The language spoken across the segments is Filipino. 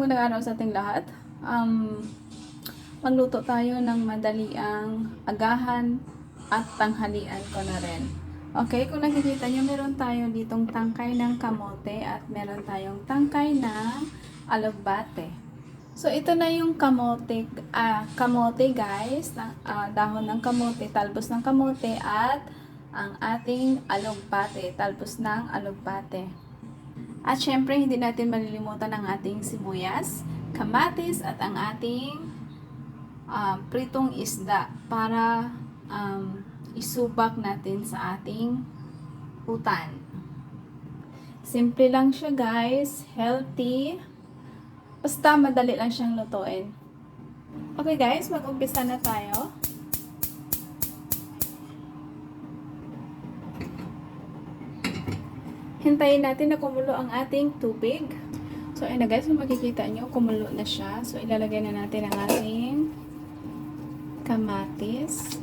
magandang araw sa ating lahat. Magluto tayo ng madaliang agahan at tanghalian ko na rin. Okay, kung nakikita nyo, meron tayo ditong tangkay ng kamote at meron tayong tangkay ng alugbate. So, ito na yung kamote, kamote guys, dahon ng kamote, talbos ng kamote at ang ating alugbate, talbos ng alugbate. At syempre, hindi natin malilimutan ang ating sibuyas, kamatis, at ang ating pritong isda para isubak natin sa ating utan. Simple lang siya guys, healthy, basta madali lang siyang lutuin. Okay guys, mag-umpisa na tayo. Hintayin natin na kumulo ang ating tubig. So, ayun na guys, kung makikita nyo, kumulo na siya. So, ilalagay na natin ang ating kamatis.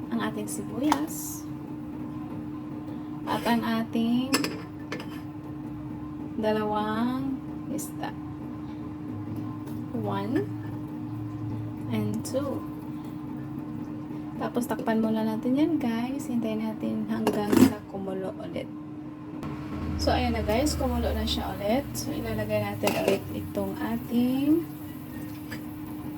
Ang ating sibuyas. At ang ating dalawang isda. 1 and 2. Tapos takpan muna natin yan guys. Hintayin natin hanggang sa kumulo ulit. So ayan na guys, kumulo na siya ulit. So ilalagay natin ulit itong ating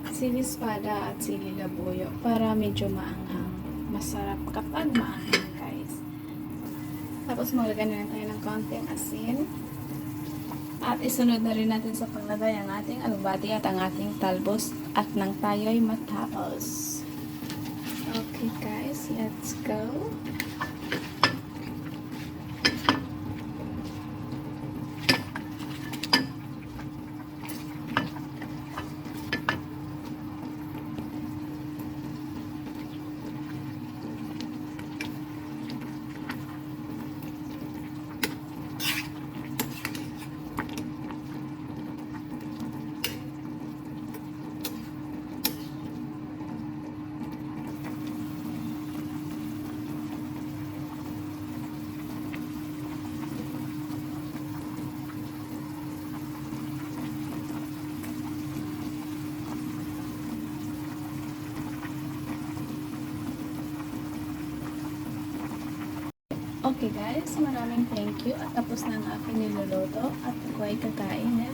sili espada at sili labuyo para medyo maanghang. Masarap kapag maanghang guys. Tapos maglagay na tayo ng konting asin. At isunod na rin natin sa paglagay ang ating alugbati at ang ating talbos at nang tayo'y matapos. Okay guys, let's go. Okay guys, maraming thank you at tapos na ang aking niluluto at ako ay kakain na.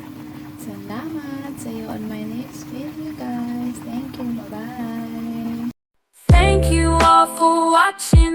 Salamat sa iyo on my next video guys. Thank you, bye bye. Thank you all for watching.